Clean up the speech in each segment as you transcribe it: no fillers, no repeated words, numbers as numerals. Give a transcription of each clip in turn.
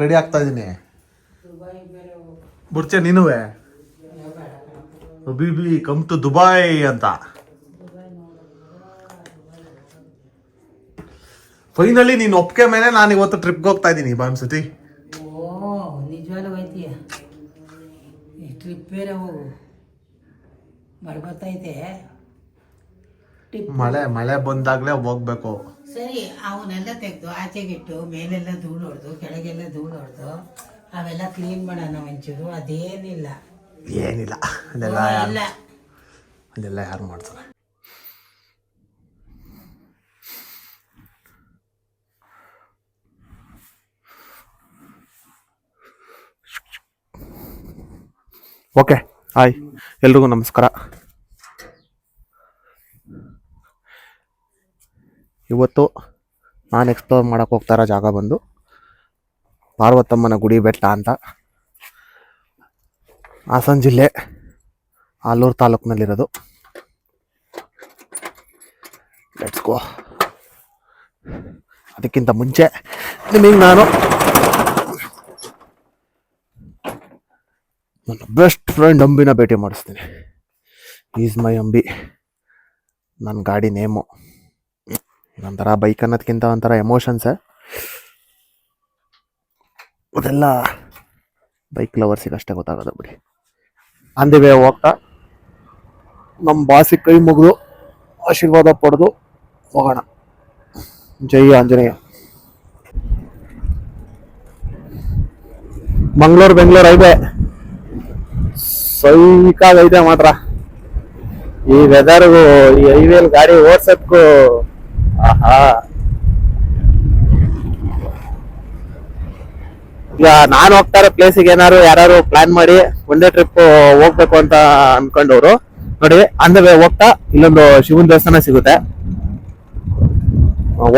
Ready ಆಗ್ತಾ ಇದೀನಿ. ಬುರ್ಚೆ ನೀನುವೆ Bibi come to Dubai ಅಂತ. ಫೈನಲಿ ನೀನ್ ಒಪ್ಪಿಗೆ ಮೇಲೆ ನಾನು ಇವತ್ತು ಟ್ರಿಪ್ಗೆ ಹೋಗ್ತಾ ಇದ್ದೀನಿ ಬಾನ್ಸತಿ. ನಿಜವಾಗ್ಲೂ ಹೋಯ್ತೀಯ? ಟ್ರಿಪ್ ಬೇರೆ ಹೋಗು, ಮಳೆ ಬರ್ತೈತೆ. ಮಳೆ ಮಳೆ ಬಂದಾಗ್ಲೇ ಹೋಗ್ಬೇಕು. ಸರಿ, ಅವನ್ನೆಲ್ಲ ತೆಗೆದು ಆಚೆಗಿಟ್ಟು ಮೇಲೆಲ್ಲ ಧೂಳು ಹೊಡೆದು ಕೆಳಗೆಲ್ಲ ಧೂಳು ಹೊಡೆದು ಅವೆಲ್ಲ ಕ್ಲೀನ್ ಮಾಡೋಣ ಒಂಚೂರು. ಅದೇನಿಲ್ಲ ಏನಿಲ್ಲ, ಅಲ್ಲೆಲ್ಲ ಯಾರು ಮಾಡ್ತಾರೆ? ಓಕೆ, ಹಾಯ್ ಎಲ್ರಿಗೂ ನಮಸ್ಕಾರ. ಇವತ್ತು ನಾನು ಎಕ್ಸ್ಪ್ಲೋರ್ ಮಾಡೋಕೆ ಹೋಗ್ತಾ ಇರೋ ಜಾಗ ಬಂದು ಪಾರ್ವತಮ್ಮನ ಗುಡಿ ಬೆಟ್ಟ ಅಂತ. ಹಾಸನ ಜಿಲ್ಲೆ ಆಲೂರು ತಾಲೂಕಿನಲ್ಲಿರೋದು. Let's go. ಅದಕ್ಕಿಂತ ಮುಂಚೆ ನಿಮಗೆ ನಾನು ನನ್ನ ಬೆಸ್ಟ್ ಫ್ರೆಂಡ್ ಅಂಬಿನ ಭೇಟಿ ಮಾಡಿಸ್ತೀನಿ. Is my Ambi. ನನ್ನ ಗಾಡಿ ನೇಮು. ಒಂಥರ ಬೈಕ್ ಅನ್ನೋದಕ್ಕಿಂತ ಒಂಥರ ಎಮೋಷನ್ಸೇ. ಅದೆಲ್ಲ ಬೈಕ್ ಲವರ್ಸಿಗೆ ಅಷ್ಟೇ ಗೊತ್ತಾಗೋದು ಬಿಡಿ. ಅಂದಿವೆ ಹೋಗ್ತಾ ನಮ್ಮ ಬಾಸಿಗೆ ಕೈ ಮುಗಿದು ಆಶೀರ್ವಾದ ಪಡೆದು ಹೋಗೋಣ. ಜೈ ಆಂಜನೇಯ. ಮಂಗಳೂರು ಬೆಂಗಳೂರು ಹೈವೇ ಸೈಕಾಗೈತೆ ಮಾತ್ರ. ಈ ವೆದರ್ಗೂ ಈ ಹೈವೇಲಿ ಗಾಡಿ ಓಡ್ಸೋದಕ್ಕೂ ಆಹಾ. ಈಗ ನಾನು ಹೋಗ್ತಾ ಇರೋ ಪ್ಲೇಸಿಗೆ ಯಾರು ಪ್ಲಾನ್ ಮಾಡಿ ಒನ್ ಡೇ ಟ್ರಿಪ್ ಹೋಗ್ಬೇಕು ಅಂತ ಅನ್ಕೊಂಡವ್ರು ನೋಡಿ, ಅಂದ್ರೆ ಹೋಗ್ತಾ ಇಲ್ಲೊಂದು ಶಿವನ ದೇವಸ್ಥಾನ ಸಿಗುತ್ತೆ,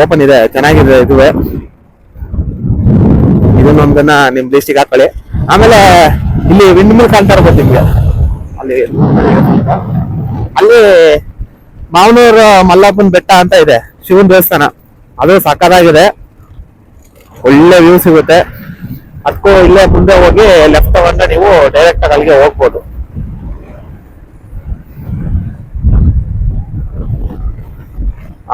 ಓಪನ್ ಇದೆ, ಚೆನ್ನಾಗಿದೆ. ಇದುವೆ ಇದನ್ನೊಂದನ್ನ ನಿಮ್ ಲಿಸ್ಟಿಗೆ ಹಾಕೊಳ್ಳಿ. ಆಮೇಲೆ ಇಲ್ಲಿ ವಿಂಡ್ ಮಿಲ್ ಕಾಣ್ತಾ ಇರ್ಬೋದು ನಿಮ್ಗೆ. ಅಲ್ಲಿ ಮಾವನೂರು ಮಲ್ಲಪ್ಪನ ಬೆಟ್ಟ ಅಂತ ಇದೆ, ಶಿವನ ದೇವಸ್ಥಾನ. ಅದು ಸಕ್ಕತ್ತಾಗಿದೆ, ಒಳ್ಳೆ ವ್ಯೂ ಸಿಗುತ್ತೆ. ಅದಕ್ಕೂ ಇಲ್ಲೇ ಮುಂದೆ ಹೋಗಿ ಲೆಫ್ಟ್ ತಗೊಂಡ್ರೆ ನೀವು ಡೈರೆಕ್ಟ್ ಆಗಿ ಅಲ್ಲಿಗೆ ಹೋಗ್ಬೋದು.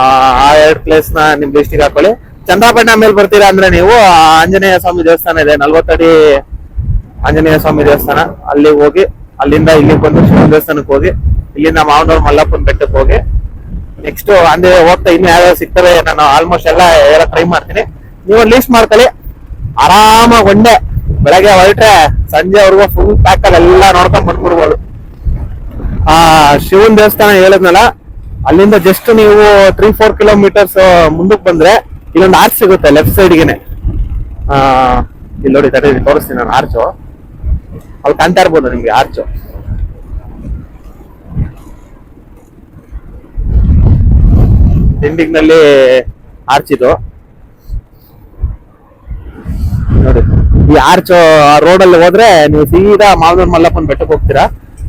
ಆ ಎರಡು ಪ್ಲೇಸ್ ನ ನಿಮ್ ಲಿಸ್ಟಿಗೆ ಹಾಕೊಳ್ಳಿ. ಚಂದ್ರಾಪಟ್ಟಣ ಮೇಲೆ ಬರ್ತೀರಾ ಅಂದ್ರೆ ನೀವು ಆಂಜನೇಯ ಸ್ವಾಮಿ ದೇವಸ್ಥಾನ ಇದೆ, 40 ಅಡಿ ಆಂಜನೇಯ ಸ್ವಾಮಿ ದೇವಸ್ಥಾನ. ಅಲ್ಲಿಗೆ ಹೋಗಿ ಅಲ್ಲಿಂದ ಇಲ್ಲಿಗೆ ಬಂದು ಶಿವನ ದೇವಸ್ಥಾನಕ್ಕೆ ಹೋಗಿ ಇಲ್ಲಿಂದ ಮಾವನೂರು ಮಲ್ಲಪ್ಪನ ಬೆಟ್ಟಕ್ಕೆ ಹೋಗಿ ನೆಕ್ಸ್ಟ್ ಅಂದ್ರೆ ಹೋಗ್ತಾ ಇನ್ನು ಯಾವ್ಯಾವ ಸಿಗ್ತವೆ ನಾನು ಆಲ್ಮೋಸ್ಟ್ ಎಲ್ಲ ಟ್ರೈ ಮಾಡ್ತೀನಿ. ನೀವು ಲೀಸ್ಟ್ ಮಾಡ್ಕೊಳ್ಳಿ. ಆರಾಮಾಗಿ ಒಂದೇ ಬೆಳಗ್ಗೆ ಹೊರಟ್ರೆ ಸಂಜೆವರೆಗೂ ಫುಲ್ ಪ್ಯಾಕ್ ಅಲ್ಲಿ ಎಲ್ಲ ನೋಡ್ಕೊಂಡ್ ಬಂದ್ಬಿಡ್ಬೋದು. ಆ ಶಿವನ್ ದೇವಸ್ಥಾನ ಹೇಳಿದ್ನಲ್ಲ, ಅಲ್ಲಿಂದ ಜಸ್ಟ್ ನೀವು 3-4 ಕಿಲೋಮೀಟರ್ಸ್ ಮುಂದಕ್ಕೆ ಬಂದ್ರೆ ಇಲ್ಲೊಂದು ಆರ್ಚ್ ಸಿಗುತ್ತೆ ಲೆಫ್ಟ್ ಸೈಡ್ಗೆನೆ. ಇಲ್ಲಿ ನೋಡಿ ತೋರಿಸ್ತೀನಿ ನಾನು ಆರ್ಚು. ಅಲ್ಲಿ ಕಾಣ್ತಾ ಇರ್ಬೋದು ನಿಮ್ಗೆ ಆರ್ಚು. ಎಂಡಿಂಗ್ ನಲ್ಲಿ ಆರ್ಚ್ ಇದು ನೋಡಿ. ಈ ಆರ್ಚ್ ರೋಡ್ ಅಲ್ಲಿ ಹೋದ್ರೆ ನೀವು ಸೀದಾ ಮಾವನೂರು ಮಲ್ಲಪ್ಪನ ಬೆಟ್ಟಕ್ಕೆ ಹೋಗ್ತೀರಾ.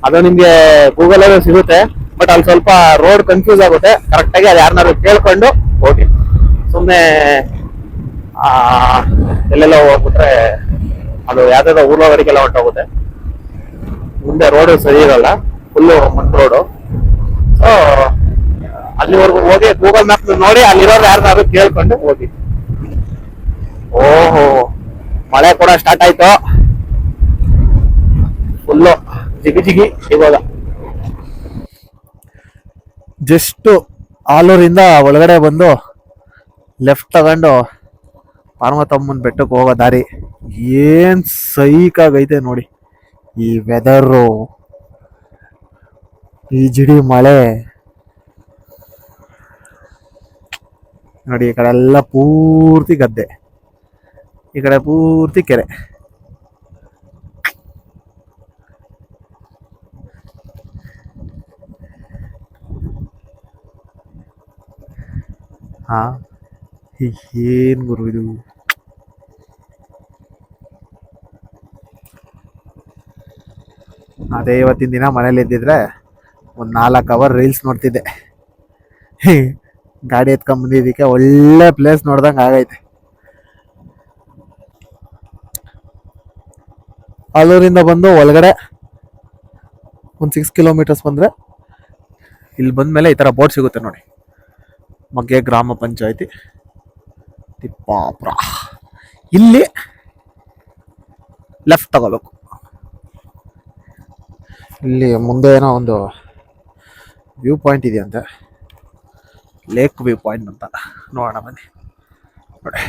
ಅದು ನಿಮ್ಗೆ ಗೂಗಲ್ ಅಲ್ಲಿ ಸಿಗುತ್ತೆ, ಬಟ್ ಅಲ್ಲಿ ಸ್ವಲ್ಪ ರೋಡ್ ಕನ್ಫ್ಯೂಸ್ ಆಗುತ್ತೆ. ಕರೆಕ್ಟ್ ಆಗಿ ಅದು ಯಾರನ್ನಾರು ಕೇಳ್ಕೊಂಡು ಹೋಗಿ. ಸುಮ್ನೆ ಎಲ್ಲೆಲ್ಲ ಹೋಗ್ಬಿಟ್ರೆ ಅದು ಯಾವ್ದಾದ್ರು ಊರವರೆಗೆಲ್ಲ ಹೊಂಟೋಗುತ್ತೆ. ಮುಂದೆ ರೋಡ್ ಸರಿ ಇರಲ್ಲ, ಫುಲ್ಲು ಮಣ್ಣು ರೋಡು. ಸೊ ಅಲ್ಲಿವರೆಗೂ ಹೋಗಿ ಗೂಗಲ್ ಮ್ಯಾಪ್ ನೋಡಿ ಅಲ್ಲಿರೋರು ಯಾರನ್ನಾರು ಕೇಳ್ಕೊಂಡು ಹೋಗಿ. ಓಹೋ, ಮಳೆ ಕೂಡ ಸ್ಟಾರ್ಟ್ ಆಯ್ತು, ಫುಲ್ಲು ಜಿಗಿ ಜಿಗಿ ಇವಾಗ. ಜಸ್ಟ್ ಆಲೂರಿಂದ ಒಳಗಡೆ ಬಂದು ಲೆಫ್ಟ್ ತಗೊಂಡು ಪಾರ್ವತಮ್ಮನ ಬೆಟ್ಟಕ್ಕೆ ಹೋಗೋ ದಾರಿ ಏನ್ ಸೈಕಾಗೈತೆ ನೋಡಿ. ಈ ವೆದರು, ಈ ಜಿಡಿ ಮಳೆ ನೋಡಿ. ಈ ಕಡೆ ಎಲ್ಲ ಪೂರ್ತಿ ಗದ್ದೆ, ಈ ಕಡೆ ಪೂರ್ತಿ ಕೆರೆ. ಹಾ, ಏನ್ ಗುರು ಇದು. ಅದೇ ಇವತ್ತಿನ ದಿನ ಮನೇಲಿ ಇದ್ದಿದ್ರೆ ಒಂದು 4 ಅವರ್ ರೀಲ್ಸ್ ನೋಡ್ತಿದ್ದೆ. ಗಾಡಿ ಎತ್ಕೊಂಡ್ ಬಂದಿದ್ದಕ್ಕೆ ಒಳ್ಳೆ ಪ್ಲೇಸ್ ನೋಡ್ದಂಗೆ ಆಗೈತೆ. ಆಲೂರಿಂದ ಬಂದು ಒಳಗಡೆ ಒಂದು 6 ಕಿಲೋಮೀಟರ್ಸ್ ಬಂದರೆ ಇಲ್ಲಿ ಬಂದಮೇಲೆ ಈ ಥರ ಬೋರ್ಡ್ ಸಿಗುತ್ತೆ ನೋಡಿ, ಮಗ್ಗೆ ಗ್ರಾಮ ಪಂಚಾಯತಿ ತಿಪ್ಪಾಪುರ. ಇಲ್ಲಿ ಲೆಫ್ಟ್ ತಗೋಬೇಕು. ಇಲ್ಲಿ ಮುಂದೆ ಏನೋ ಒಂದು ವ್ಯೂ ಪಾಯಿಂಟ್ ಇದೆಯಂತೆ, ಲೇಕ್ ವ್ಯೂ ಪಾಯಿಂಟ್ ಅಂತ. ನೋಡೋಣ ಬನ್ನಿ. ನೋಡಿ,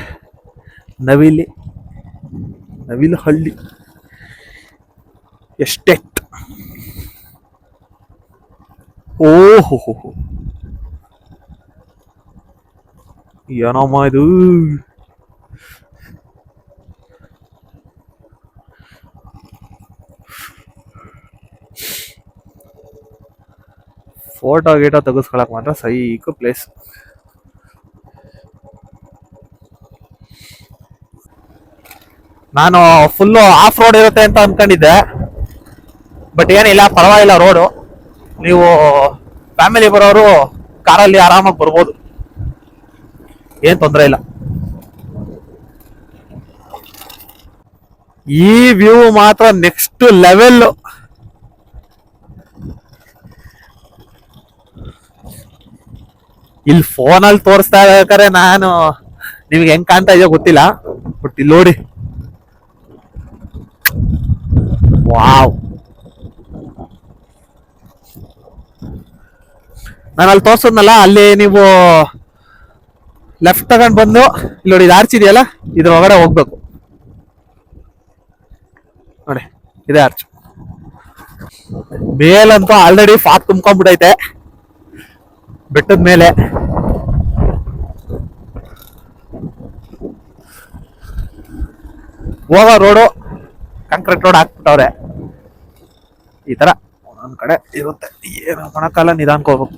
ನವಿಲು ಹಳ್ಳಿ ಎಸ್ಟೇಟ್. ಓಹೋ, ಏನಮ್ಮ ಇದು? ಫೋಟೋ ಗೀಟೋ ತೆಗೆಸ್ಕೊಳಕ್ ಮಾತ್ರ ಸೈಕ್ ಪ್ಲೇಸ್. ನಾನು ಫುಲ್ಲು ಆಫ್ ರೋಡ್ ಇರುತ್ತೆ ಅಂತ ಅನ್ಕೊಂಡಿದ್ದೆ, ಬಟ್ ಏನಿಲ್ಲ, ಪರವಾಗಿಲ್ಲ ರೋಡು. ನೀವು ಫ್ಯಾಮಿಲಿ ಬರೋರು ಕಾರಲ್ಲಿ ಆರಾಮಾಗಿ ಬರ್ಬೋದು, ಏನ್ ತೊಂದರೆ ಇಲ್ಲ. ಈ ವ್ಯೂ ಮಾತ್ರ ನೆಕ್ಸ್ಟ್ ಲೆವೆಲ್. ಇಲ್ಲಿ ಫೋನಲ್ಲಿ ತೋರಿಸ್ತಾ ಇರ್ಬೇಕಾರೆ ನಾನು ನಿಮ್ಗೆ ಹೆಂಗ್ ಕಾಣ್ತಾ ಇದೆಯೋ ಗೊತ್ತಿಲ್ಲ, ಬಟ್ ಇಲ್ಲಿ ನೋಡಿ, ವಾವ್. ನಾನು ಅಲ್ಲಿ ತೋರ್ಸದ್ನಲ್ಲ, ಅಲ್ಲಿ ನೀವು ಲೆಫ್ಟ್ ತಗೊಂಡ್ ಬಂದು ಇಲ್ಲಿ ನೋಡಿ, ಇದು ಆರ್ಚ್ ಇದೆಯಲ್ಲ, ಇದ್ರ ಒಳಗಡೆ ಹೋಗ್ಬೇಕು ನೋಡಿ, ಇದೇ ಆರ್ಚ್. ಮೇಲಂತೂ ಆಲ್ರೆಡಿ ಫಾಗ್ ತುಂಬ್ಕೊಂಡ್ಬಿಟ್ಟೈತೆ ಬೆಟ್ಟದ ಮೇಲೆ. ಹೋಗೋ ರೋಡು ಕಾಂಕ್ರೀಟ್ ರೋಡ್ ಹಾಕ್ಬಿಟ್ಟವ್ರೆ. ಈ ತರ ಒಂದೊಂದ್ ಕಡೆ ಇರುತ್ತೆ, ಏನೋ ಮಣಕಾಲ ನಿಧಾನಕ್ಕೆ ಹೋಗ್ಬೇಕು.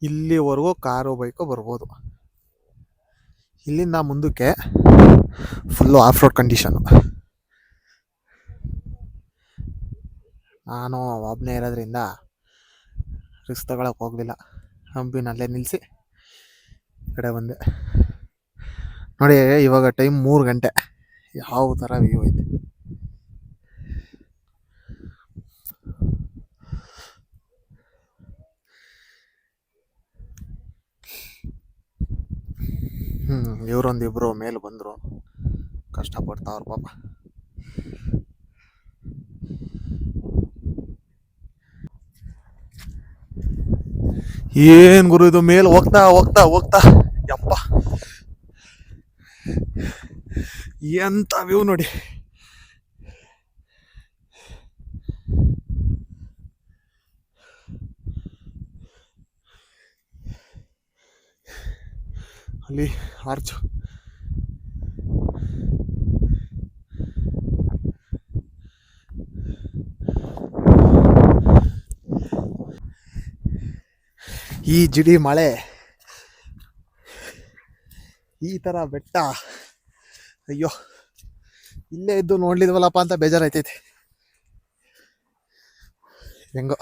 ಇಲ್ಲಿವರೆಗೂ ಕಾರು ಬೈಕು ಬರ್ಬೋದು. ಇಲ್ಲಿಂದ ಮುಂದಕ್ಕೆ ಫುಲ್ಲು ಆಫ್ ರೋಡ್ ಕಂಡೀಷನು. ನಾನು ಒಬ್ಬನೇ ಇರೋದ್ರಿಂದ ರಿಸ್ಕ್ ತಗೊಳಕ್ಕೆ ಹೋಗಲಿಲ್ಲ, ಹಂಪಿನಲ್ಲೇ ನಿಲ್ಲಿಸಿ ಈ ಕಡೆ ಬಂದೆ. ನೋಡಿ, ಇವಾಗ ಟೈಮ್ 3 ಗಂಟೆ. ಯಾವ ಥರ ವ್ಯೂ ಐತೆ. ಇವರೊಂದಿಬ್ರು ಮೇಲೆ ಬಂದರು, ಕಷ್ಟಪಡ್ತಾವ್ರ ಪಾಪ. ಏನ್ ಗುರು ಇದು, ಮೇಲೆ ಹೋಗ್ತಾ ಹೋಗ್ತಾ ಹೋಗ್ತಾ, ಯಪ್ಪ ಎಂತ ವ್ಯೂ ನೋಡಿ. ಅಲ್ಲಿ ಆರ್ಚ್, ಈ ಜಿಡಿ ಮಳೆ, ಈ ತರ ಬೆಟ್ಟ, ಅಯ್ಯೋ ಇಲ್ಲೇ ಇದ್ದು ನೋಡ್ಲಿದ್ವಲ್ಲಪ್ಪ ಅಂತ ಬೇಜಾರಾಯ್ತೈತೆ. ಹೆಂಗೋ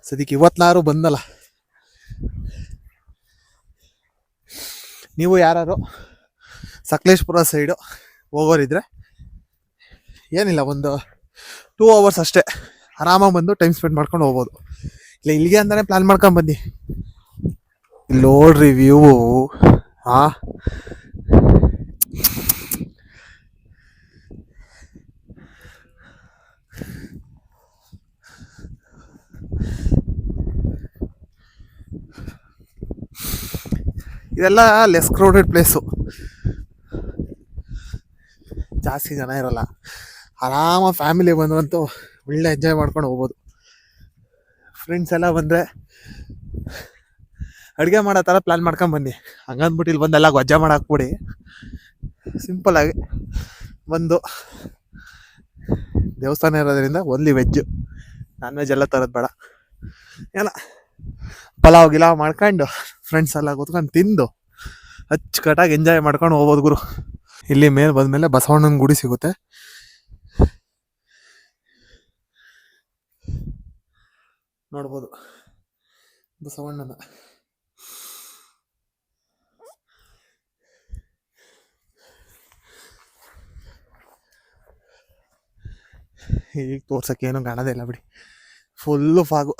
ಸದ್ಯಕ್ಕೆ ಇವತ್ನಾರು ಬಂದಲ್ಲ. ನೀವು ಯಾರು ಸಕಲೇಶ್ಪುರ ಸೈಡು ಹೋಗೋರಿದ್ರೆ ಏನಿಲ್ಲ, ಒಂದು 2 ಅವರ್ಸ್ ಅಷ್ಟೇ, ಆರಾಮಾಗಿ ಬಂದು ಟೈಮ್ ಸ್ಪೆಂಡ್ ಮಾಡ್ಕೊಂಡು ಹೋಗ್ಬೋದು. ಇಲ್ಲ ಇಲ್ಲಿಗೆ ಅಂತಾನೆ ಪ್ಲಾನ್ ಮಾಡ್ಕೊಂಡು ಬನ್ನಿ. ಇಲ್ಲಿ ನೋಡ್ರಿ ವ್ಯೂ. ಇದೆಲ್ಲ ಲೆಸ್ ಕ್ರೌಡೆಡ್ ಪ್ಲೇಸು, ಜಾಸ್ತಿ ಜನ ಇರೋಲ್ಲ. ಆರಾಮ ಫ್ಯಾಮಿಲಿ ಬಂದ್ರಂತೂ ಒಳ್ಳೆ ಎಂಜಾಯ್ ಮಾಡ್ಕೊಂಡು ಹೋಗ್ಬೋದು. ಫ್ರೆಂಡ್ಸ್ ಎಲ್ಲ ಬಂದರೆ ಅಡುಗೆ ಮಾಡೋ ಥರ ಪ್ಲ್ಯಾನ್ ಮಾಡ್ಕೊಂಡು ಬನ್ನಿ. ಹಂಗಂದ್ಬಿಟ್ಟು ಇಲ್ಲಿ ಬಂದೆಲ್ಲ ಗೊಜ್ಜೆ ಮಾಡಾಕ್ಬಿಡಿ. ಸಿಂಪಲ್ಲಾಗಿ ಬಂದು ದೇವಸ್ಥಾನ ಇರೋದ್ರಿಂದ ಓನ್ಲಿ ವೆಜ್ಜು, ನಾನ್ ವೆಜ್ ಎಲ್ಲ ತರೋದು ಬೇಡ. ಎಲ್ಲ ಪಲಾವ್ ಗಿಲಾವ್ ಮಾಡ್ಕೊಂಡು ಫ್ರೆಂಡ್ಸ್ ಎಲ್ಲ ಕೂತ್ಕೊಂಡು ತಿಂದು ಅಚ್ಚುಕಟ್ಟಾಗಿ ಎಂಜಾಯ್ ಮಾಡ್ಕೊಂಡು ಹೋಗ್ಬೋದು ಗುರು. ಇಲ್ಲಿ ಮೇಲೆ ಬಂದಮೇಲೆ ಬಸವಣ್ಣನ ಗುಡಿ ಸಿಗುತ್ತೆ, ನೋಡ್ಬೋದು ಬಸವಣ್ಣನ. ಈಗ ತೋರ್ಸಕ್ಕೆ ಏನೂ ಕಾಣೋದೇ ಇಲ್ಲ ಬಿಡಿ, ಫುಲ್ಲು ಫಾಗು.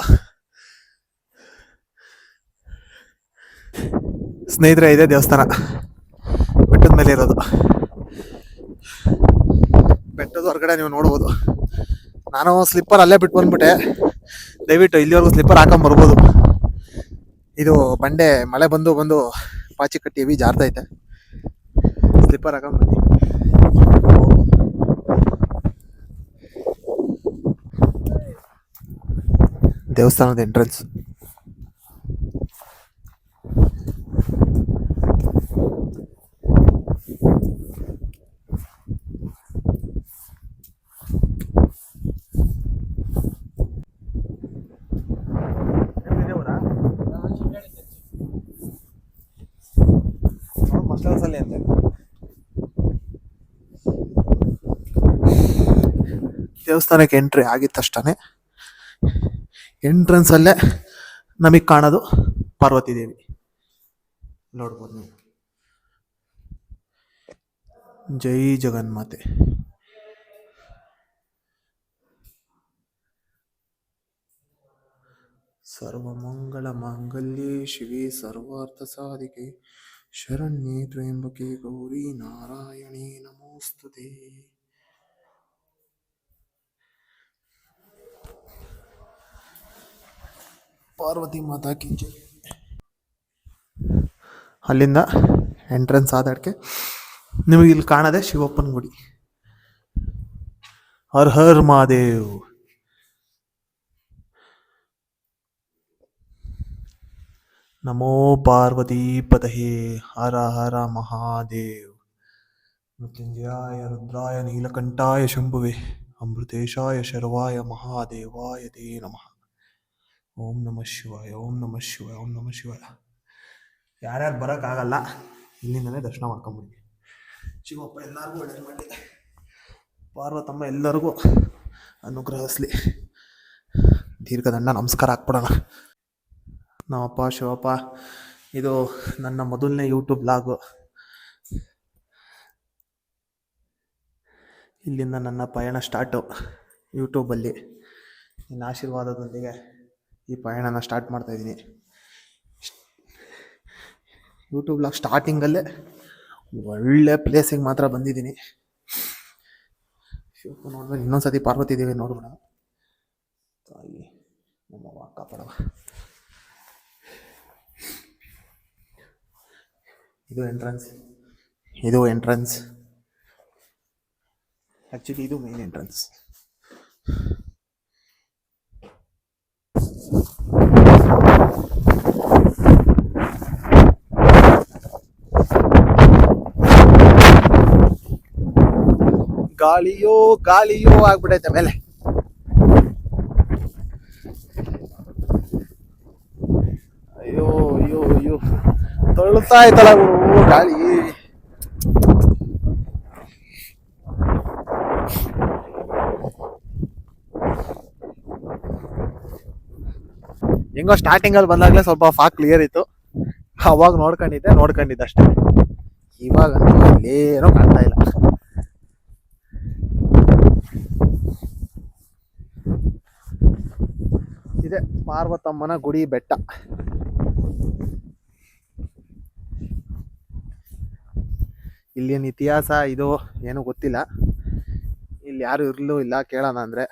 ಸ್ನೇಹಿತರೆ, ಇದೆ ದೇವಸ್ಥಾನ, ಬೆಟ್ಟದ ಮೇಲೆ ಇರೋದು. ಬೆಟ್ಟದ ಹೊರಗಡೆ ನೀವು ನೋಡ್ಬೋದು. ನಾನು ಸ್ಲಿಪ್ಪರ್ ಅಲ್ಲೇ ಬಿಟ್ಟು ಬಂದ್ಬಿಟ್ಟೆ. ದಯವಿಟ್ಟು ಇಲ್ಲಿವರೆಗೂ ಸ್ಲಿಪ್ಪರ್ ಹಾಕೊಂಬರ್ಬೋದು. ಇದು ಬಂಡೆ ಮಳೆ ಬಂದು ಬಂದು ಪಾಚಿ ಕಟ್ಟಿ ಹೆವಿ ಜಾರ್ತೈತೆ. ಸ್ಲಿಪ್ಪರ್ ಹಾಕೊಂಬನ್ನಿ. ದೇವಸ್ಥಾನದ ಎಂಟ್ರೆನ್ಸ್. ದೇವಸ್ಥಾನಕ್ಕೆ ಎಂಟ್ರಿ ಆಗಿದ ತಕ್ಷಣ ಎಂಟ್ರೆನ್ಸ್ ಅಲ್ಲೇ ನಮಗೆ ಕಾಣೋದು ಪಾರ್ವತಿ ದೇವಿ. ನೋಡ್ಬೋದು ನೀವು. ಜೈ ಜಗನ್ಮಾತೆ. ಸರ್ವಮಂಗಳ ಮಾಂಗಲ್ಯೆ ಶಿವೆ ಸರ್ವಾರ್ಥ ಸಾಧಿಕೆ ಶರಣ್ಯೆ ತ್ರ್ಯಂಬಕೆ ಗೌರಿ ನಾರಾಯಣಿ ನಮೋಸ್ತುತೆ. ಪಾರ್ವತಿ ಮಾತಾ ಕಿ ಜೈ. ಅಲ್ಲಿಂದ ಎಂಟ್ರೆನ್ಸ್ ಆದಕ್ಕೆ ನಿಮಗೆ ಇಲ್ಲಿ ಕಾಣದೆ ಶಿವಪ್ಪನ ಗುಡಿ. ಹರ್ ಹರ್ ಮಹಾದೇವ್. ನಮೋ ಪಾರ್ವತಿ ಪತಹೇ ಹರ ಹರ ಮಹಾದೇವ್. ಮೃತ್ಯುಂಜಯಾಯ ರುದ್ರಾಯ ನೀಲಕಂಠಾಯ ಶಂಭುವೆ ಅಮೃತೇಶಾಯ ಶರ್ವಾಯ ಮಹಾದೇವಾಯ ತೇ ನಮಃ. ಓಂ ನಮಃ ಶಿವಾಯ, ಓಂ ನಮಃ ಶಿವಾಯ, ಓಂ ನಮಃ ಶಿವಾಯ. ಯಾರ್ಯಾರು ಬರೋಕ್ಕಾಗಲ್ಲ ಇಲ್ಲಿಂದಲೇ ದರ್ಶನ ಮಾಡ್ಕೊಂಬಿಡಿ. ಶಿವಪ್ಪ ಎಲ್ಲರಿಗೂ ಒಳ್ಳೇದು ಮಾಡಲಿ, ಪಾರ್ವತಮ್ಮ ಎಲ್ಲರಿಗೂ ಅನುಗ್ರಹಿಸ್ಲಿ. ದೀರ್ಘದಂಡ ನಮಸ್ಕಾರ ಹಾಕ್ಬಿಡೋಣ. ನಮ್ಮಪ್ಪ ಶಿವಪ್ಪ. ಇದು ನನ್ನ ಮೊದಲನೇ ಯೂಟ್ಯೂಬ್ ಬ್ಲಾಗು. ಇಲ್ಲಿಂದ ನನ್ನ ಪಯಣ ಸ್ಟಾರ್ಟು ಯೂಟ್ಯೂಬಲ್ಲಿ. ನಿನ್ನ ಆಶೀರ್ವಾದದೊಂದಿಗೆ ಈ ಪಯಣನ ಸ್ಟಾರ್ಟ್ ಮಾಡ್ತಾಯಿದ್ದೀನಿ. ಯೂಟ್ಯೂಬ್ ಬ್ಲಾಗ್ ಸ್ಟಾರ್ಟಿಂಗಲ್ಲೇ ಒಳ್ಳೆ ಪ್ಲೇಸಿಗೆ ಮಾತ್ರ ಬಂದಿದ್ದೀನಿ. ಶಿವಪ್ಪ ನೋಡ್ಬೇಕು. ಇನ್ನೊಂದ್ಸತಿ ಪಾರ್ವತಿ ದೇವಿ ನೋಡ್ಬೇಡ. ತಾಯಿ ನಮ್ಮವ್ವ ಕಾಪಾಡವ. ಇದು ಎಂಟ್ರೆನ್ಸ್. ಆ್ಯಕ್ಚುಲಿ ಇದು ಮೇನ್ ಎಂಟ್ರೆನ್ಸ್. ಗಾಳಿಯೋ ಆಗ್ಬಿಟ್ಟೈತೆ ಮೇಲೆ. ಅಯ್ಯೋ ತಳ್ಳುತ್ತಾ ಆಯ್ತಲ್ಲ ಗಾಳಿ. ಹೆಂಗೋ ಸ್ಟಾರ್ಟಿಂಗಲ್ಲಿ ಬಂದಾಗಲೇ ಸ್ವಲ್ಪ ಫಾಗ್ ಕ್ಲಿಯರ್ ಇತ್ತು. ಅವಾಗ ನೋಡ್ಕೊಂಡಿದ್ದೆ ಅಷ್ಟೇ. ಇವಾಗ ಏನೋ ಕಾಣ್ತಾ ಇಲ್ಲ. ಇದೆ ಪಾರ್ವತಮ್ಮನ ಗುಡಿ ಬೆಟ್ಟ. ಇಲ್ಲಿನ ಇತಿಹಾಸ ಇದು ಏನೂ ಗೊತ್ತಿಲ್ಲ. ಇಲ್ಲಿ ಯಾರು ಇರಲೂ ಇಲ್ಲ. ಕೇಳೋಣ ಅಂದರೆ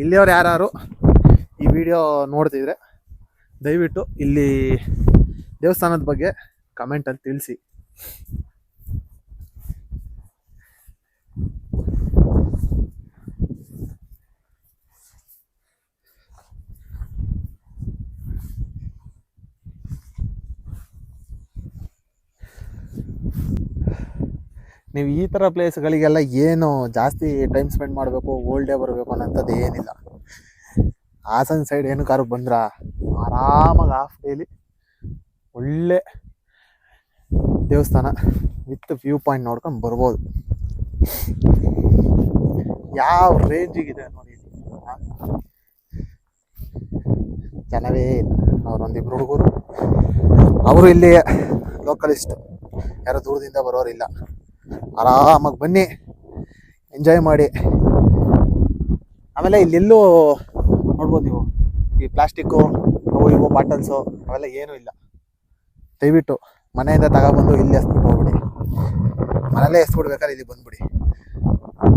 ಇಲ್ಲಿಯವ್ರು ಯಾರು ಈ ವಿಡಿಯೋ ನೋಡ್ತಿದ್ರೆ ದಯವಿಟ್ಟು ಇಲ್ಲಿ ದೇವಸ್ಥಾನದ ಬಗ್ಗೆ ಕಮೆಂಟಲ್ಲಿ ತಿಳಿಸಿ. ನೀವು ಈ ಥರ ಪ್ಲೇಸ್ಗಳಿಗೆಲ್ಲ ಏನು ಜಾಸ್ತಿ ಟೈಮ್ ಸ್ಪೆಂಡ್ ಮಾಡಬೇಕು, ಓಲ್ಡ್ ಡೇ ಬರಬೇಕು ಅನ್ನೋಂಥದ್ದು ಏನಿಲ್ಲ. ಹಾಸನ ಸೈಡ್ ಏನಕ್ಕಾರು ಬಂದ್ರೆ ಆರಾಮಾಗಿ ಹಾಫ್ ಡೇಲಿ ಒಳ್ಳೆ ದೇವಸ್ಥಾನ ವಿತ್ ವ್ಯೂ ಪಾಯಿಂಟ್ ನೋಡ್ಕೊಂಡು ಬರ್ಬೋದು. ಯಾವ ರೇಂಜಿಗಿದೆ ನೋಡಿ. ಜನವೇ ಇಲ್ಲ. ಅವರೊಂದಿಬ್ರು ಹುಡುಗರು, ಅವರು ಇಲ್ಲಿ ಲೋಕಲಿಸ್ಟ್. ಯಾರೋ ದೂರದಿಂದ ಬರೋರಿಲ್ಲ. ಆರಾಮಾಗಿ ಬನ್ನಿ, ಎಂಜಾಯ್ ಮಾಡಿ. ಆಮೇಲೆ ಇಲ್ಲೆಲ್ಲೂ ನೋಡ್ಬೋದು ನೀವು ಈ ಪ್ಲಾಸ್ಟಿಕ್ಕು ಅವು ಇವು ಬಾಟಲ್ಸು ಅವೆಲ್ಲ ಏನೂ ಇಲ್ಲ. ದಯವಿಟ್ಟು ಮನೆಯಿಂದ ತಗೊಬಂದು ಇಲ್ಲಿ ಎಸ್ಬಿಟ್ಟು ಹೋಗ್ಬಿಡಿ. ಮನೇಲೇ ಎಸ್ಬಿಡ್ಬೇಕಾದ್ರೆ ಇಲ್ಲಿ ಬಂದ್ಬಿಡಿ.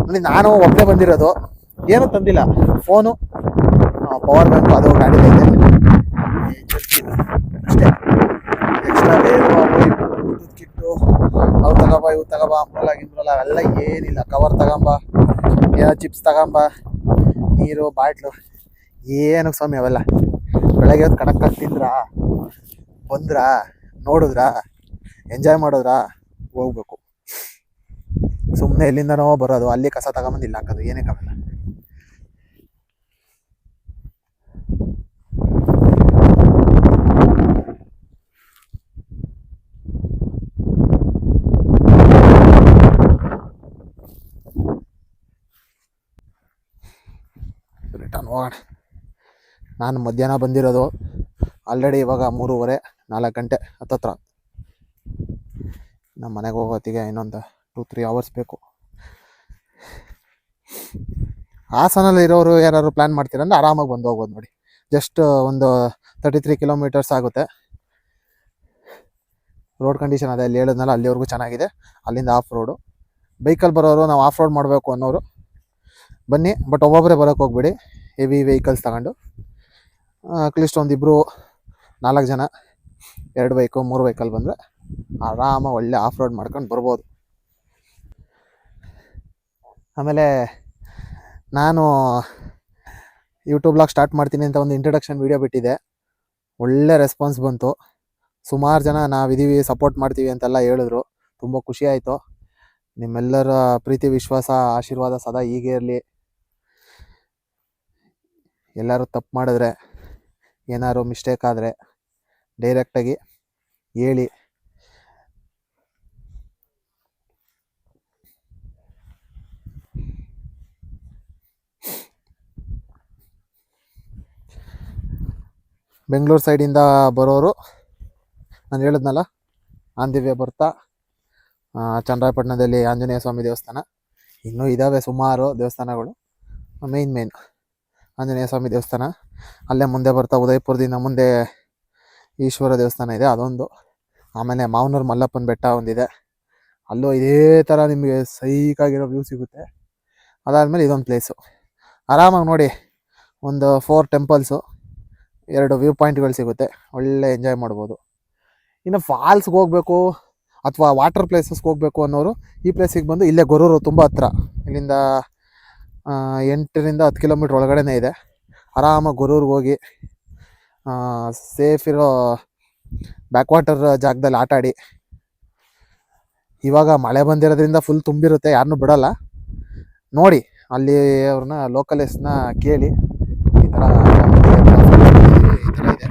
ನೋಡಿ, ನಾನು ಒಬ್ಬನೇ ಬಂದಿರೋದು, ಏನೂ ತಂದಿಲ್ಲ. ಫೋನು, ಪವರ್ ಬ್ಯಾಂಕು, ಅದು ಗಾಡಿಲೈತೆ ಅಷ್ಟೇ. ಎಕ್ಸ್ಟ್ರಾ ಬೇರು ಊಟದ ಕಿಟ್ಟು ಅವು ತಗೊಂಬ ಇವು ತಗೊಂಬ ಅಂಬ್ರಲ್ಲ ಗಿಂಬ್ರಲ್ಲ ಅವೆಲ್ಲ ಏನಿಲ್ಲ. ಕವರ್ ತಗೊಂಬ, ಏನೋ ಚಿಪ್ಸ್ ತಗೊಂಬ, ನೀರು ಬಾಟ್ಲು, ಏನು ಸ್ವಾಮಿ ಅವೆಲ್ಲ. ಬೆಳಗ್ಗೆ ಹೊತ್ತು ಕಡಕ್ಕಾಗಿ ತಿಂದ್ರಾ, ಬಂದ್ರಾ, ನೋಡಿದ್ರಾ, ಎಂಜಾಯ್ ಮಾಡಿದ್ರಾ, ಹೋಗ್ಬೇಕು. ಸುಮ್ಮನೆ ಎಲ್ಲಿಂದನೋ ಬರೋದು, ಅಲ್ಲಿ ಕಸ ತಗೊಂಬಂದು ಇಲ್ಲಿ ಹಾಕೋದು, ಏನಕ್ಕಾಗಲ್ಲ. ರಿಟರ್ನ್ ಹೋಗೋಣ. ನಾನು ಮಧ್ಯಾಹ್ನ ಬಂದಿರೋದು, ಆಲ್ರೆಡಿ ಇವಾಗ 3:30 4 ಗಂಟೆ ಹತ್ತತ್ರ. ನಮ್ಮ ಮನೆಗೆ ಹೋಗೋತ್ತಿಗೆ ಇನ್ನೊಂದು 2-3 ಅವರ್ಸ್ ಬೇಕು. ಹಾಸನಲ್ಲಿ ಇರೋರು ಯಾರು ಪ್ಲ್ಯಾನ್ ಮಾಡ್ತೀರಂದ್ರೆ ಆರಾಮಾಗಿ ಬಂದು ಹೋಗ್ಬೋದು ನೋಡಿ. ಜಸ್ಟ್ ಒಂದು 33 ಕಿಲೋಮೀಟರ್ಸ್ ಆಗುತ್ತೆ. ರೋಡ್ ಕಂಡೀಷನ್ ಅದೇ ಅಲ್ಲಿ ಹೇಳಿದ್ನಲ್ಲ, ಅಲ್ಲಿವರೆಗೂ ಚೆನ್ನಾಗಿದೆ. ಅಲ್ಲಿಂದ ಆಫ್ ರೋಡು. ಬೈಕಲ್ಲಿ ಬರೋರು, ನಾವು ಆಫ್ ರೋಡ್ ಮಾಡಬೇಕು ಅನ್ನೋರು ಬನ್ನಿ, ಬಟ್ ಒಬ್ಬೊಬ್ಬರೇ ಬರೋಕ್ಕೆ ಹೋಗ್ಬೇಡಿ. ಹೆವಿ ವೆಹಿಕಲ್ಸ್ ತಗೊಂಡು ಅಟ್ಲೀಸ್ಟ್ ಒಂದು 2-4 ಜನ 2 ಬೈಕು 3 ಬೈಕಲ್ಲಿ ಬಂದರೆ ಆರಾಮಾಗಿ ಒಳ್ಳೆ ಆಫ್ ರೋಡ್ ಮಾಡ್ಕೊಂಡು ಬರ್ಬೋದು. ಆಮೇಲೆ ನಾನು ಯೂಟ್ಯೂಬ್ ಬ್ಲಾಗ್ ಸ್ಟಾರ್ಟ್ ಮಾಡ್ತೀನಿ ಅಂತ ಒಂದು ಇಂಟ್ರಡಕ್ಷನ್ ವೀಡಿಯೋ ಬಿಟ್ಟಿದ್ದೆ. ಒಳ್ಳೆ ರೆಸ್ಪಾನ್ಸ್ ಬಂತು. ಸುಮಾರು ಜನ ನಾವಿದ್ದೀವಿ, ಸಪೋರ್ಟ್ ಮಾಡ್ತೀವಿ ಅಂತೆಲ್ಲ ಹೇಳಿದ್ರು. ತುಂಬ ಖುಷಿ ಆಯಿತು. ನಿಮ್ಮೆಲ್ಲರ ಪ್ರೀತಿ, ವಿಶ್ವಾಸ, ಆಶೀರ್ವಾದ ಸದಾ ಹೀಗೆ ಇರಲಿ. ಎಲ್ಲರೂ ತಪ್ಪು ಮಾಡಿದ್ರೆ, ಏನಾದ್ರು ಮಿಸ್ಟೇಕ್ ಆದರೆ ಡೈರೆಕ್ಟಾಗಿ ಹೇಳಿ. ಬೆಂಗಳೂರು ಸೈಡಿಂದ ಬರೋರು, ನಾನು ಹೇಳಿದ್ನಲ್ಲ, ಆನ್ ದಿ ವೇ ಬರ್ತಾ ಚನ್ನರಾಯಪಟ್ಟಣದಲ್ಲಿ ಆಂಜನೇಯ ಸ್ವಾಮಿ ದೇವಸ್ಥಾನ, ಇನ್ನೂ ಇದ್ದಾವೆ ಸುಮಾರು ದೇವಸ್ಥಾನಗಳು. ಮೇನ್ ಆಂಜನೇಯ ಸ್ವಾಮಿ ದೇವಸ್ಥಾನ, ಅಲ್ಲೇ ಮುಂದೆ ಬರ್ತಾ ಉದಯಪುರದಿಂದ ಮುಂದೆ ಈಶ್ವರ ದೇವಸ್ಥಾನ ಇದೆ, ಅದೊಂದು. ಆಮೇಲೆ ಮಾವನೂರು ಮಲ್ಲಪ್ಪನ ಬೆಟ್ಟ ಒಂದಿದೆ, ಅಲ್ಲೂ ಇದೇ ಥರ ನಿಮಗೆ ಸೈಕಾಗಿರೋ ವ್ಯೂ ಸಿಗುತ್ತೆ. ಅದಾದಮೇಲೆ ಇದೊಂದು ಪ್ಲೇಸು. ಆರಾಮಾಗಿ ನೋಡಿ, ಒಂದು 4 ಟೆಂಪಲ್ಸು, 2 ವ್ಯೂ ಪಾಯಿಂಟ್ಗಳು ಸಿಗುತ್ತೆ, ಒಳ್ಳೆ ಎಂಜಾಯ್ ಮಾಡ್ಬೋದು. ಇನ್ನು ಫಾಲ್ಸ್ಗೆ ಹೋಗಬೇಕು ಅಥವಾ ವಾಟರ್ ಪ್ಲೇಸಸ್ಗೆ ಹೋಗಬೇಕು ಅನ್ನೋರು ಈ ಪ್ಲೇಸಿಗೆ ಬಂದು, ಇಲ್ಲೇ ಗೊರೂರು ತುಂಬ ಹತ್ರ, ಇಲ್ಲಿಂದ 8-10 ಕಿಲೋಮೀಟ್ರ್ ಒಳಗಡೆನೇ ಇದೆ. ಆರಾಮಾಗಿ ಗೊರೂರಿಗೆ ಹೋಗಿ ಸೇಫ್ ಇರೋ ಬ್ಯಾಕ್ ವಾಟರ್ ಜಾಗದಲ್ಲಿ ಆಟ ಆಡಿ. ಇವಾಗ ಮಳೆ ಬಂದಿರೋದ್ರಿಂದ ಫುಲ್ ತುಂಬಿರುತ್ತೆ, ಯಾರನ್ನೂ ಬಿಡೋಲ್ಲ. ನೋಡಿ, ಅಲ್ಲಿ ಅವ್ರನ್ನ ಲೋಕಲಿಸ್ಟ್ನ ಕೇಳಿ, ಈ ಥರ ಇದೆ.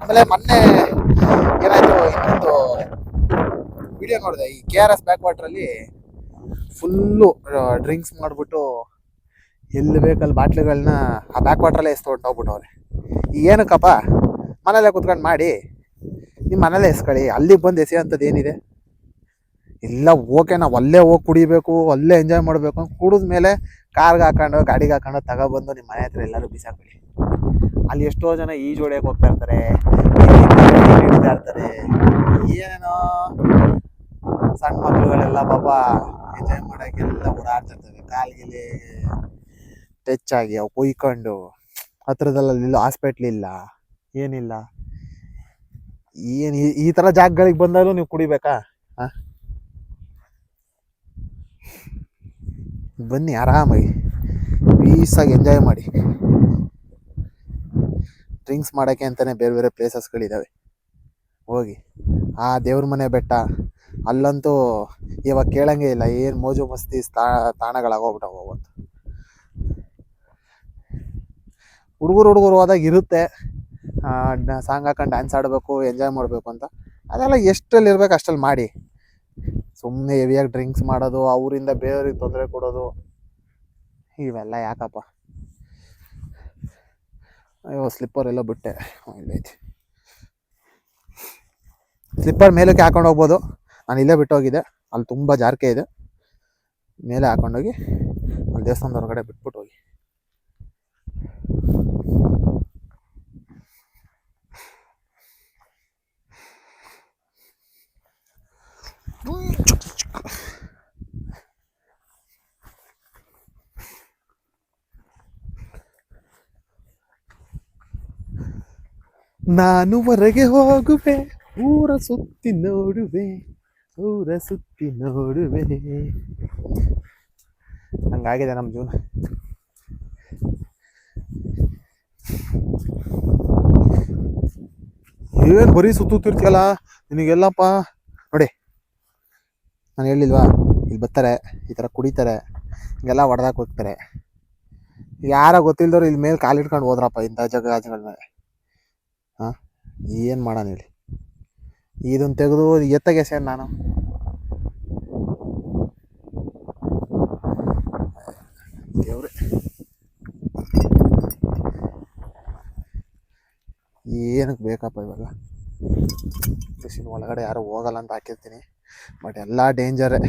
ಆಮೇಲೆ ಮೊನ್ನೆ ಏನಾಯಿತು, ಇನ್ನೊಂದು ವಿಡಿಯೋ ನೋಡಿದೆ. ಈ KRS ಬ್ಯಾಕ್ ವಾಟ್ರಲ್ಲಿ ಫುಲ್ಲು ಡ್ರಿಂಕ್ಸ್ ಮಾಡಿಬಿಟ್ಟು ಎಲ್ಲಿ ಬೇಕಲ್ಲಿ ಬಾಟ್ಲಿಗಳನ್ನ ಆ ಬ್ಯಾಕ್ ವಾಟ್ರಲ್ಲೇ ಎಸ್ಕೊಂಡೋಗ್ಬಿಟ್ಟವ್ರೆ. ಏನಕ್ಕಪ್ಪ, ಮನೇಲೇ ಕುತ್ಕೊಂಡು ಮಾಡಿ, ನಿಮ್ಮ ಮನೇಲೇ ಎಸ್ಕೊಳ್ಳಿ, ಅಲ್ಲಿಗೆ ಬಂದು ಎಸೆಯೋಂಥದ್ದು ಏನಿದೆ? ಇಲ್ಲ, ಓಕೆ, ನಾವು ಅಲ್ಲೇ ಹೋಗಿ ಕುಡಿಬೇಕು, ಅಲ್ಲೇ ಎಂಜಾಯ್ ಮಾಡಬೇಕು ಅಂತ ಕುಡಿದ್ಮೇಲೆ ಕಾರ್ಗೆ ಹಾಕೊಂಡು, ಗಾಡಿಗೆ ಹಾಕೊಂಡು ತಗೊಬಂದು ನಿಮ್ಮ ಮನೆ ಹತ್ರ ಎಲ್ಲರೂ ಬಿಸಾಕೊಳ್ಳಿ. ಅಲ್ಲಿ ಎಷ್ಟೋ ಜನ ಈಜು ಹೊಡೆಯೋಕೆ ಹೋಗ್ತಾ ಇರ್ತಾರೆ, ಹಿಡಿತಾ ಇರ್ತಾರೆ, ಏನೇನೋ ಸಣ್ಣ ಮಕ್ಕಳುಗಳೆಲ್ಲ ಪಾಪ ಎಂಜಾಯ್ ಮಾಡೋಕ್ಕೆಲ್ಲ ಓಡಾಡ್ತಿರ್ತವೆ. ಕಾಲ್ಗಿಲಿ ಟಚ್ ಆಗಿ ಅವು ಕುಯ್ಕೊಂಡು, ಹತ್ರದಲ್ಲಿಲ್ಲ ಹಾಸ್ಪಿಟ್ಲಿಲ್ಲ, ಏನಿಲ್ಲ. ಏನು ಈ ಥರ ಜಾಗಗಳಿಗೆ ಬಂದಾಗಲೂ ನೀವು ಕುಡಿಬೇಕಾ? ಬನ್ನಿ, ಆರಾಮಾಗಿ ಪೀಸಾಗಿ ಎಂಜಾಯ್ ಮಾಡಿ. ಡ್ರಿಂಕ್ಸ್ ಮಾಡೋಕ್ಕೆ ಅಂತಲೇ ಬೇರೆ ಬೇರೆ ಪ್ಲೇಸಸ್ಗಳಿದ್ದಾವೆ, ಹೋಗಿ. ಆ ದೇವ್ರ ಮನೆ ಬೆಟ್ಟ ಅಲ್ಲಂತೂ ಇವಾಗ ಕೇಳಂಗೆ ಇಲ್ಲ, ಏನು ಮೋಜು ಮಸ್ತಿ ತಾಣಗಳಾಗೋಗ್ಬಿಟ್ಟವು ಅವತ್ತು. ಹುಡುಗರು ಹೋದಾಗ ಇರುತ್ತೆ ಸಾಂಗ್ ಹಾಕೊಂಡು ಡ್ಯಾನ್ಸ್ ಆಡಬೇಕು, ಎಂಜಾಯ್ ಮಾಡಬೇಕು ಅಂತ. ಅದೆಲ್ಲ ಎಷ್ಟರಲ್ಲಿ ಇರ್ಬೇಕು ಅಷ್ಟಲ್ಲಿ ಮಾಡಿ. ಸುಮ್ಮನೆ ಹೆವಿಯಾಗಿ ಡ್ರಿಂಕ್ಸ್ ಮಾಡೋದು, ಅವರಿಂದ ಬೇರೆಯವ್ರಿಗೆ ತೊಂದರೆ ಕೊಡೋದು, ಇವೆಲ್ಲ ಯಾಕಪ್ಪ? ಅಯ್ಯೋ, ಸ್ಲಿಪ್ಪರ್ ಎಲ್ಲ ಬಿಟ್ಟೆ, ಇಲ್ಲೈತಿ. ಸ್ಲಿಪ್ಪರ್ ಮೇಲಕ್ಕೆ ಹಾಕೊಂಡು ಹೋಗ್ಬೋದು. ನಾನು ಇಲ್ಲೇ ಬಿಟ್ಟು ಹೋಗಿದ್ದೆ, ಅಲ್ಲಿ ತುಂಬ ಜಾರಕೆ ಇದೆ. ಮೇಲೆ ಹಾಕೊಂಡೋಗಿ ಅಲ್ಲಿ ದೇವಸ್ಥಾನದ ಹೊರಗಡೆ ಬಿಟ್ಬಿಟ್ಟು ಹೋಗಿ. ನಾನು ಹೊರಗೆ ಹೋಗುವೆ, ಊರ ಸುತ್ತಿ ನೋಡುವೆ, ಊರ ಸುತ್ತಿ ನೋಡುವೆ. ಹಂಗಾಗಿದೆ ನಮ್ಮ ಜೀವನ. ಏನು ಬರೀ ಸುತ್ತಿರ್ತೀಯಲ್ಲ ನಿನಗೆಲ್ಲಪ್ಪ. ನೋಡಿ ನಾನು ಹೇಳಿಲ್ವಾ, ಇಲ್ಲಿ ಬರ್ತಾರೆ, ಈ ಥರ ಕುಡಿತಾರೆ, ಹಿಂಗೆಲ್ಲ ಹೊಡೆದಾಕ್ ಹೋಗ್ತಾರೆ. ಯಾರೋ ಗೊತ್ತಿಲ್ದವ್ರು ಇಲ್ಲಿ ಮೇಲೆ ಕಾಲಿಟ್ಕೊಂಡು ಹೋದ್ರಪ್ಪ ಇಂಥ ಜಾಗಗಳ ಮೇಲೆ. ಹಾಂ, ಏನು ಮಾಡೋಣ ಹೇಳಿ? ಇದನ್ನು ತೆಗೆದು ಎತ್ತಗೆ ಸೇರಿ ನಾನು ದೇವ್ರೆ, ಏನಕ್ಕೆ ಬೇಕಪ್ಪ ಇವಾಗ? ಕೃಷಿನ ಒಳಗಡೆ ಯಾರು ಹೋಗಲ್ಲ ಅಂತ ಹಾಕಿರ್ತೀನಿ, ಬಟ್ ಎಲ್ಲ ಡೇಂಜರೇ.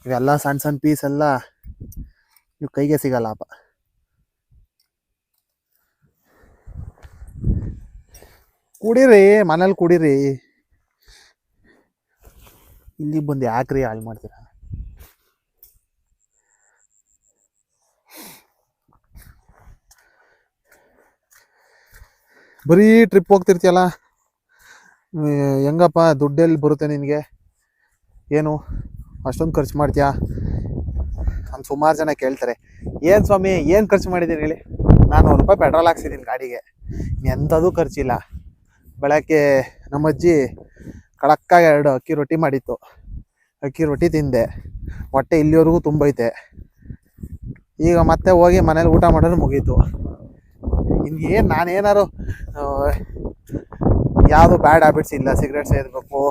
ಇವೆಲ್ಲ ಸಣ್ಣ ಸಣ್ಣ ಪೀಸ್ ಎಲ್ಲ ಇವು ಕೈಗೆ ಸಿಗಲ್ಲಪ್ಪ. ಕುಡೀರಿ, ಮನೇಲಿ ಕುಡೀರಿ. ಇಲ್ಲಿ ಬಂದು ಯಾಕ್ರಿ ಹಾಳು ಮಾಡ್ತೀರ? ಬರೀ ಟ್ರಿಪ್ ಹೋಗ್ತಿರ್ತೀಯಲ್ಲ, ಹೆಂಗಪ್ಪ ದುಡ್ಡೆಲ್ಲಿ ಬರುತ್ತೆ ನಿನಗೆ? ಏನು ಅಷ್ಟೊಂದು ಖರ್ಚು ಮಾಡ್ತೀಯಾ ಅಂತ ಸುಮಾರು ಜನ ಕೇಳ್ತಾರೆ. ಏನು ಸ್ವಾಮಿ, ಏನು ಖರ್ಚು ಮಾಡಿದ್ದೀನಿ ಹೇಳಿ? ನಾನು ₹100 ಪೆಟ್ರೋಲ್ ಹಾಕ್ಸಿದ್ದೀನಿ ಗಾಡಿಗೆ, ಎಂಥದೂ ಖರ್ಚಿಲ್ಲ. ಬೆಳಗ್ಗೆ ನಮ್ಮ ಅಜ್ಜಿ ಕಡಕ್ಕಾಗಿ 2 ಅಕ್ಕಿ ರೊಟ್ಟಿ ಮಾಡಿತ್ತು, ಅಕ್ಕಿ ರೊಟ್ಟಿ ತಿಂದೆ, ಹೊಟ್ಟೆ ಇಲ್ಲಿವರೆಗೂ ತುಂಬೈತೆ. ಈಗ ಮತ್ತೆ ಹೋಗಿ ಮನೇಲಿ ಊಟ ಮಾಡೋದು ಮುಗೀತು. ಇನ್ನೇನು ನಾನೇನಾರು ಯಾವುದು ಬ್ಯಾಡ್ ಹ್ಯಾಬಿಟ್ಸ್ ಇಲ್ಲ, ಸಿಗರೇಟ್ ಸೇದಬೇಕು,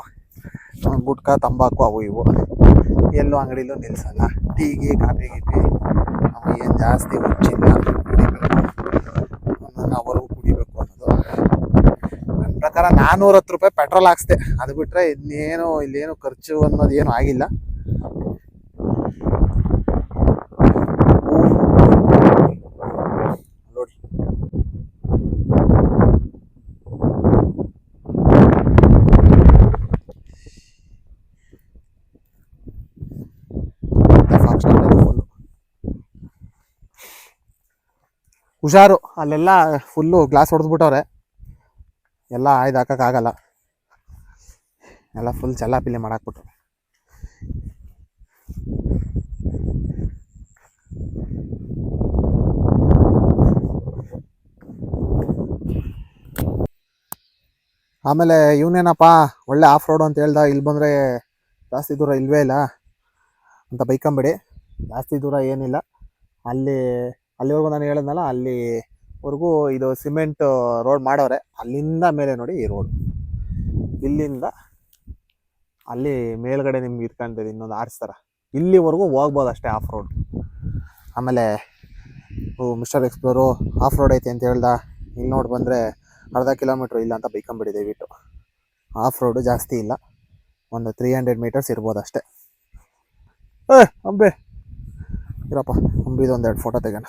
ಗುಟ್ಕಾ ತಂಬಾಕು ಅವು ಇವು ಎಲ್ಲೂ ಅಂಗಡಿಲೂ ನಿಲ್ಲಿಸಲ್ಲ. ಟೀಗೆ ಕಾಫಿ ಗೀಪಿ ಅವು ಏನು ಜಾಸ್ತಿ ಹುಚ್ಚಿಲ್ಲ, ಅವರೆಗೂ ಕುಡಿಬೇಕು ಅನ್ನೋದು. ನನ್ನ ಪ್ರಕಾರ ₹410 ಪೆಟ್ರೋಲ್ ಹಾಕ್ಸ್ದೆ, ಅದು ಬಿಟ್ಟರೆ ಇನ್ನೇನು ಇಲ್ಲೇನು ಖರ್ಚು ಅನ್ನೋದು ಏನು ಆಗಿಲ್ಲ. ನೋಡಿ ಹುಷಾರು, ಅಲ್ಲೆಲ್ಲ ಫುಲ್ಲು ಗ್ಲಾಸ್ ಹೊಡೆದ್ಬಿಟ್ಟವ್ರೆ, ಎಲ್ಲ ಆಯ್ದು ಹಾಕೋಕ್ಕಾಗಲ್ಲ, ಎಲ್ಲ ಫುಲ್ ಚಲ್ಲಾಪಿಲ್ಲಿ ಮಾಡಾಕ್ಬಿಟ್ರು. ಆಮೇಲೆ ಇವನೇನಪ್ಪ ಒಳ್ಳೆ ಆಫ್ ರೋಡು ಅಂತ ಹೇಳ್ದ, ಇಲ್ಲಿ ಬಂದರೆ ಜಾಸ್ತಿ ದೂರ ಇಲ್ವೇ ಇಲ್ಲ ಅಂತ ಬೈಕೊಂಬೇಡಿ. ಜಾಸ್ತಿ ದೂರ ಏನಿಲ್ಲ, ಅಲ್ಲಿವರೆಗೂ ನಾನು ಹೇಳಿದ್ನಲ್ಲ, ಅಲ್ಲಿವರೆಗೂ ಇದು ಸಿಮೆಂಟ್ ರೋಡ್ ಮಾಡವ್ರೆ. ಅಲ್ಲಿಂದ ಮೇಲೆ ನೋಡಿ ಈ ರೋಡ್, ಇಲ್ಲಿಂದ ಅಲ್ಲಿ ಮೇಲ್ಗಡೆ ನಿಮ್ಗೆ ಇಟ್ಕೊಂತದೆ ಇನ್ನೊಂದು ಆರಿಸ್ತಾರ, ಇಲ್ಲಿವರೆಗೂ ಹೋಗ್ಬೋದು ಅಷ್ಟೇ ಆಫ್ ರೋಡ್. ಆಮೇಲೆ ಮಿಸ್ಟರ್ ಎಕ್ಸ್ಪ್ಲೋರು ಆಫ್ ರೋಡ್ ಐತೆ ಅಂತ ಹೇಳ್ದ, ಇಲ್ಲಿ ನೋಡಿ ಬಂದರೆ ಅರ್ಧ ಕಿಲೋಮೀಟ್ರ್ ಇಲ್ಲ ಅಂತ ಬೈಕೊಂಬಿಡಿ ದಯವಿಟ್ಟು. ಆಫ್ ರೋಡು ಜಾಸ್ತಿ ಇಲ್ಲ, ಒಂದು 300 ಮೀಟರ್ಸ್ ಇರ್ಬೋದು ಅಷ್ಟೇ. ಅಂಬೆ ಇರಪ್ಪ, ಅಂಬಿದು ಒಂದೆರಡು ಫೋಟೋ ತೆಗೋಣ.